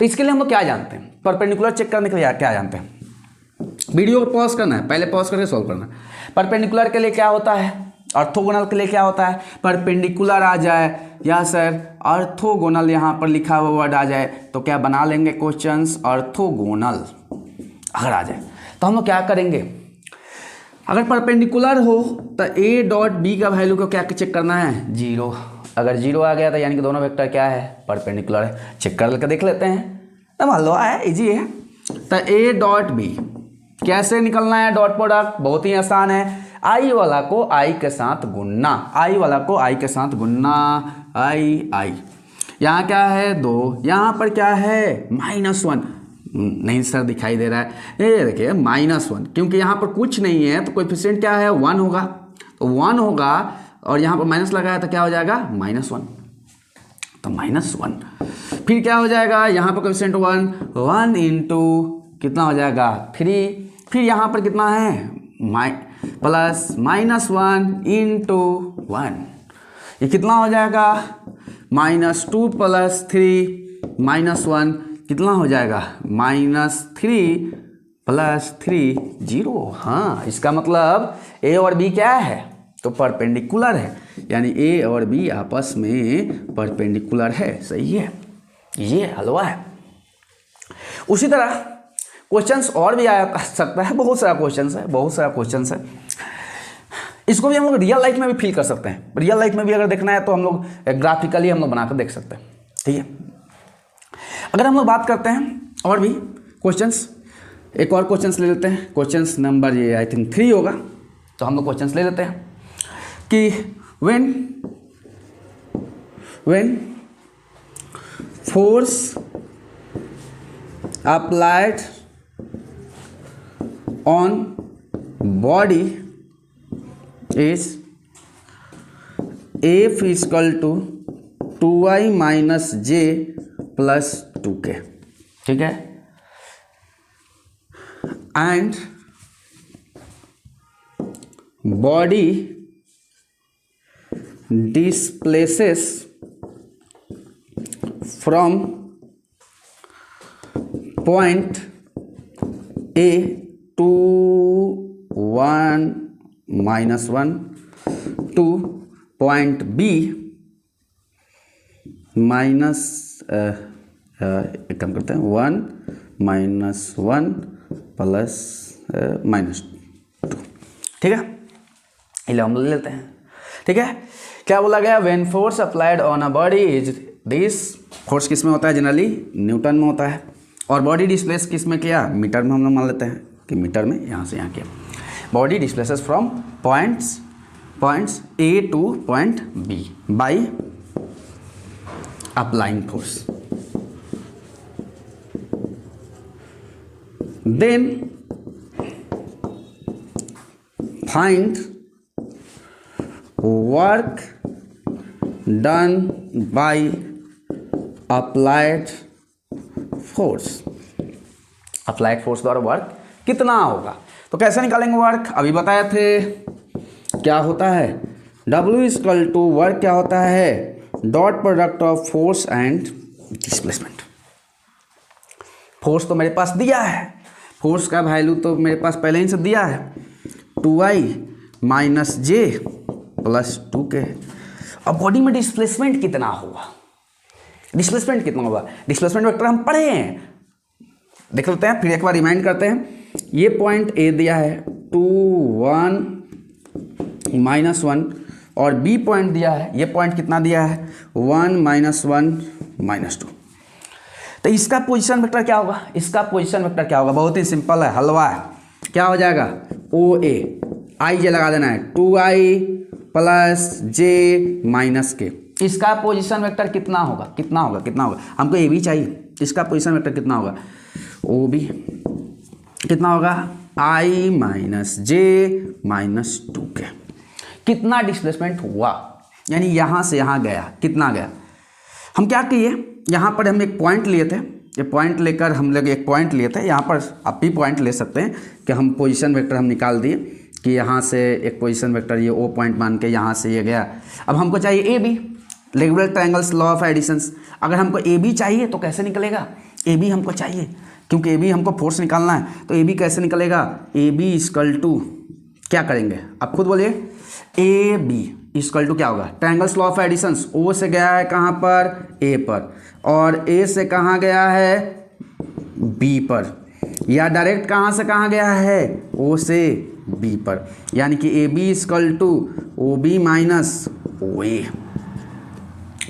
तो इसके लिए हम लोग क्या जानते हैं, परपेंडिकुलर चेक करने के लिए क्या जानते हैं, वीडियो को पॉज करना है, पहले पॉज करके सॉल्व करना है। परपेंडिकुलर के लिए क्या होता है, ऑर्थोगोनल के लिए क्या होता है, परपेंडिकुलर आ जाए या सर ऑर्थोगोनल यहाँ पर लिखा हुआ वर्ड आ जाए तो क्या बना लेंगे क्वेश्चंस ऑर्थोगोनल। अगर आ जाए तो हम लोग क्या करेंगे, अगर परपेंडिकुलर हो तो a डॉट बी का वैल्यू को क्या चेक करना है, 0। अगर 0 आ गया तो यानी कि दोनों वेक्टर क्या है, परपेंडिकुलर है। चेक कर देख लेते हैं, तो मान लो है, इजी है। तो a डॉट बी कैसे निकलना है, डॉट प्रोडक्ट बहुत ही आसान है, आई वाला को आई के साथ गुणना, आई यहाँ क्या है 2, यहाँ पर क्या है -1, नहीं सर दिखाई दे रहा है, ये देखिए -1, क्योंकि यहाँ पर कुछ नहीं है तो कोएफिशिएंट क्या है 1 होगा, तो 1 होगा और यहाँ पर माइनस लगाया तो क्या हो जाएगा -1, तो -1। फिर क्या हो जाएगा, यहाँ पर कोएफिशिएंट 1 इंटू कितना हो जाएगा 3, फिर यहाँ पर कितना है प्लस -1 इंटू 1, ये कितना हो जाएगा -2 + 3 -1 कितना हो जाएगा -3 + 3 0। हाँ, इसका मतलब ए और बी क्या है, तो परपेंडिकुलर है, यानी ए और बी आपस में परपेंडिकुलर है। सही है, ये हलवा है। उसी तरह क्वेश्चंस और भी आ सकता है, बहुत सारा क्वेश्चंस है। इसको भी हम लोग रियल लाइफ में भी फील कर सकते हैं। रियल लाइफ में भी अगर देखना है तो हम लोग ग्राफिकली हम लोग बनाकर देख सकते हैं। ठीक है, अगर हम लोग बात करते हैं और भी क्वेश्चंस, एक और क्वेश्चंस ले लेते हैं। क्वेश्चंस नंबर ये आई थिंक 3 होगा, तो हम लोग क्वेश्चंस ले लेते हैं कि when force applied on body is F = 2i - j + 2k, ठीक है, and body displaces from point A to 1 - 1 to point B minus एक काम करते हैं 1 - 1 + -2, ठीक है, इले हम ले लेते हैं। ठीक है, क्या बोला गया, when force applied on a body is this, force किस में होता है, जनरली न्यूटन में होता है, और बॉडी डिस्प्लेस किस में किया, मीटर में। हम लोग मान लेते हैं कि मीटर में, यहाँ से यहाँ किया। Body displaces from points A to point B by applying force. Then find work done by applied force. Applied force द्वारा वर्क कितना होगा, तो कैसे निकालेंगे वर्क, अभी बताए थे क्या होता है, W = वर्क क्या होता है, dot product of force and displacement. Force तो मेरे पास दिया है, फोर्स का वैल्यू तो मेरे पास पहले ही से दिया है, 2i - j + 2k। अब बॉडी में डिस्प्लेसमेंट कितना होगा, डिस्प्लेसमेंट वेक्टर हम पढ़े हैं, देख लेते हैं, फिर एक बार रिमाइंड करते हैं। ये पॉइंट A दिया है 2 1 -1, और B पॉइंट दिया है, ये पॉइंट कितना दिया है 1 - 1 - 2। तो इसका पोजीशन वेक्टर क्या होगा, बहुत ही सिंपल है, हलवा है। क्या हो जाएगा, OA, i j लगा देना है, 2i + j - k। इसका पोजीशन वेक्टर कितना होगा, हमको AB चाहिए, इसका पोजीशन वेक्टर कितना होगा, OB कितना होगा, i - j - 2k। कितना डिस्प्लेसमेंट हुआ, यानी यहाँ से यहाँ गया, कितना गया। हम क्या किए, यहाँ पर हम एक पॉइंट लिए थे, ये पॉइंट लेकर हम लोग एक पॉइंट लिए थे, यहाँ पर आप भी पॉइंट ले सकते हैं कि हम पोजीशन वेक्टर हम निकाल दिए कि यहाँ से एक पोजीशन वेक्टर ये O पॉइंट मान के यहाँ से ये गया। अब हमको चाहिए AB, regular triangles law of additions. अगर हमको AB चाहिए तो कैसे निकलेगा, AB हमको चाहिए, क्योंकि AB हमको फोर्स निकालना है, तो AB कैसे निकलेगा, AB = क्या करेंगे, आप खुद बोलिए, AB = क्या होगा, triangles law of additions, O से गया है कहाँ पर, A पर, और A से कहाँ गया है, B पर, या डायरेक्ट कहाँ से कहाँ गया है, O से B पर, यानी कि AB = OB - OA।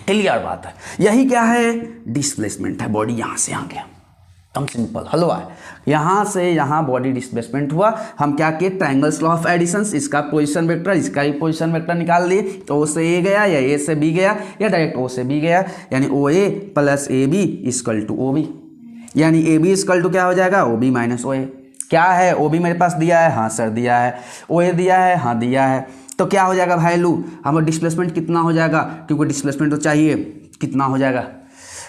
क्लियर बात है, यही क्या है, डिस्प्लेसमेंट है, बॉडी यहाँ से यहाँ गया, एकदम सिंपल हलवा है। यहाँ से यहाँ बॉडी डिस्प्लेसमेंट हुआ, हम क्या किए, ट्रायंगल्स लॉ ऑफ एडिशंस, इसका पोजीशन वेक्टर, इसका ही पोजीशन वेक्टर निकाल लिए, तो O से A गया या A से B गया या डायरेक्ट O से B गया, यानी OA + AB = OB, यानी AB = क्या हो जाएगा, OB - OA। क्या है, OB मेरे पास दिया है, हाँ सर दिया है, OA दिया है, हाँ दिया है, तो क्या हो जाएगा वैल्यू, हमारा डिस्प्लेसमेंट कितना हो जाएगा, क्योंकि डिस्प्लेसमेंट तो चाहिए, कितना हो जाएगा।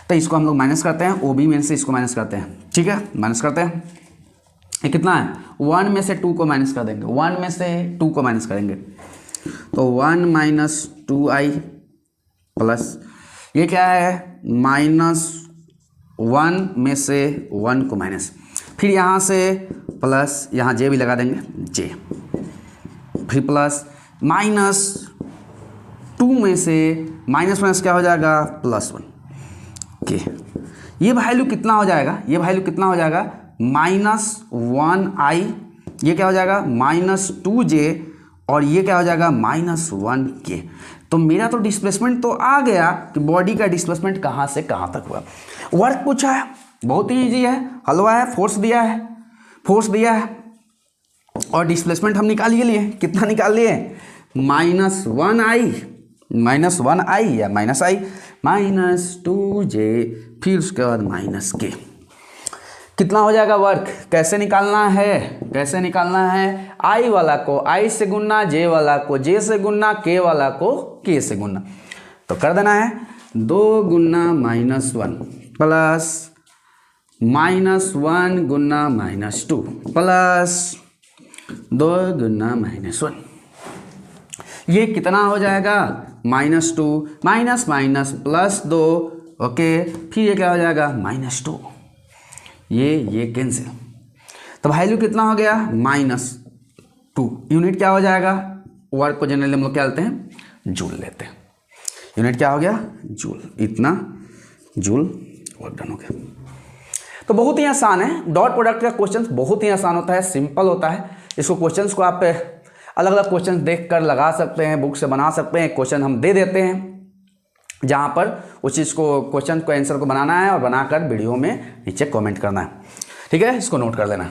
तो इसको हम लोग माइनस करते हैं, OB में से इसको माइनस करते हैं, ठीक है, माइनस करते हैं। ये कितना है, 1 में से 2 को माइनस कर देंगे, 1 में से 2 को माइनस करेंगे तो 1 माइनस 2i प्लस ये क्या है -1 में से 1 को माइनस, फिर यहाँ से प्लस, यहाँ जे भी लगा देंगे जे, फिर प्लस -2 में से माइनस क्या हो जाएगा +1 के। ये वैल्यू कितना हो जाएगा, ये वैल्यू कितना हो जाएगा -1i, ये क्या हो जाएगा -2j और ये क्या हो जाएगा -1k। तो मेरा तो डिस्प्लेसमेंट तो आ गया कि बॉडी का डिस्प्लेसमेंट कहाँ से कहाँ तक हुआ। वर्क पूछा है, बहुत ही ईजी है, हलवा है, फोर्स दिया है और डिस्प्लेसमेंट हम निकाल लिए, कितना निकाल लिए -1i या -i -2j, फिर उसके बाद -k। कितना हो जाएगा वर्क, कैसे निकालना है, i वाला को i से गुना, j वाला को j से गुना, k वाला को k से गुना। तो कर देना है 2 गुना -1 प्लस -1 गुना -2 प्लस 2 गुना -1, ये कितना हो जाएगा -2 माइनस +2, ओके, फिर ये क्या हो जाएगा -2, ये कैंसिल। तो वैल्यू कितना हो गया -2। यूनिट क्या हो जाएगा, वर्क को जनरली हम लोग क्या लेते हैं जूल लेते हैं, यूनिट क्या हो गया जूल, इतना जूल वर्क डन हो गया। तो बहुत ही आसान है, डॉट प्रोडक्ट का क्वेश्चन बहुत ही आसान होता है, सिंपल होता है। इसको क्वेश्चंस को आप अलग अलग क्वेश्चन देख कर लगा सकते हैं, बुक से बना सकते हैं, क्वेश्चन हम दे देते हैं जहाँ पर उस चीज़ को क्वेश्चन को आंसर को बनाना है और बनाकर वीडियो में नीचे कमेंट करना है, ठीक है, इसको नोट कर लेना।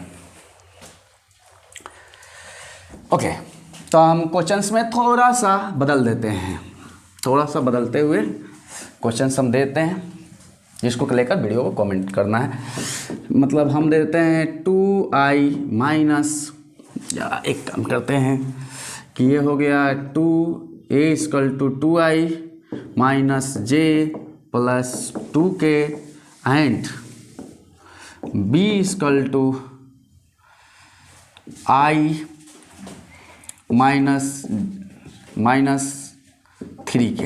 ओके, तो हम क्वेश्चंस में थोड़ा सा बदल देते हैं, थोड़ा सा बदलते हुए क्वेश्चंस हम देते हैं जिसको लेकर वीडियो को कमेंट करना है। मतलब हम देते हैं 2i माइनस, या एक काम करते हैं कि ये हो गया 2a = 2i minus j plus 2k and b = i -3k,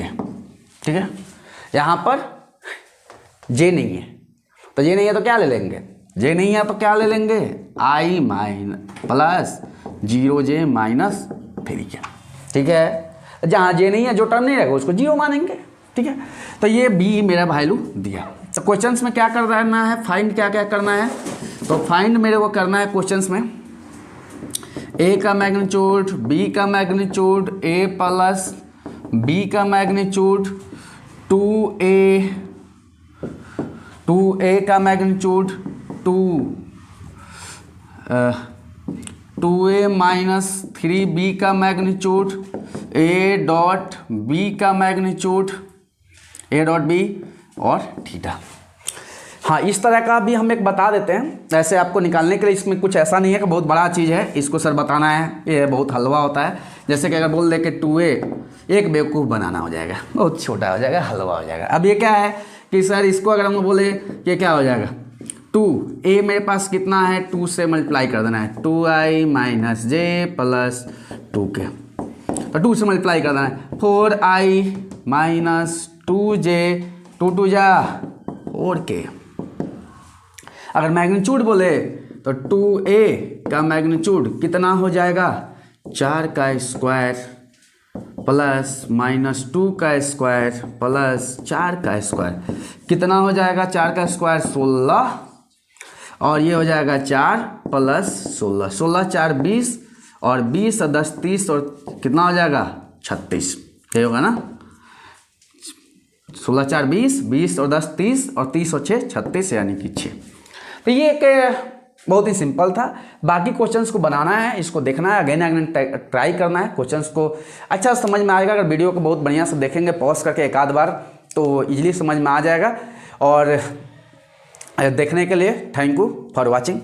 ठीक है। यहाँ पर j नहीं है, तो j नहीं है तो क्या ले लेंगे, j नहीं है तो क्या ले लेंगे i प्लस 0j -3k, ठीक है। जहाँ j नहीं है, जो टर्म नहीं रहेगा उसको 0 मानेंगे, ठीक है। तो ये b मेरा वैल्यू दिया। तो क्वेश्चंस में क्या करना है, फाइंड क्या क्या करना है, तो फाइंड मेरे को करना है क्वेश्चंस में a का मैग्नीट्यूड, b का मैग्नीट्यूड, a प्लस b का मैग्नीट्यूड, 2a का मैग्नीट्यूड, 2a माइनस 3b का मैग्नीट्यूड, a डॉट b का मैग्नीट्यूड, a डॉट b और थीटा। हाँ, इस तरह का भी हम एक बता देते हैं, ऐसे आपको निकालने के लिए। इसमें कुछ ऐसा नहीं है कि बहुत बड़ा चीज़ है इसको सर बताना है, ये बहुत हलवा होता है। जैसे कि अगर बोल दे कि 2a, एक बेवकूफ़ बनाना हो जाएगा, बहुत छोटा हो जाएगा, हलवा हो जाएगा। अब ये क्या है कि सर इसको अगर हम बोले कि क्या हो जाएगा 2a मेरे पास कितना है, 2 से मल्टीप्लाई कर देना है, 2i minus j plus 2k, तो 2 से मल्टीप्लाई कर देना है, 4i माइनस 2j, 2 2 जा 4k। अगर मैग्नीट्यूड बोले तो 2a का मैग्नीट्यूड कितना हो जाएगा 4 का स्क्वायर प्लस -2 का स्क्वायर प्लस 4 का स्क्वायर, कितना हो जाएगा 4 का स्क्वायर 16, और ये हो जाएगा 4 प्लस 16, 16 4 20 और 20 और 10 30 और कितना हो जाएगा 36, ये होगा ना, 16 4 20, 20 और 10 30 और 30 और 6 36, यानी कि 6। तो ये एक बहुत ही सिंपल था। बाकी क्वेश्चंस को बनाना है, इसको देखना है, अगेन ट्राई करना है, क्वेश्चंस को अच्छा समझ में आएगा। अगर वीडियो को बहुत बढ़िया से देखेंगे पॉज करके एक आध बार तो इजीली समझ में आ जाएगा। और देखने के लिए थैंक यू फॉर वॉचिंग।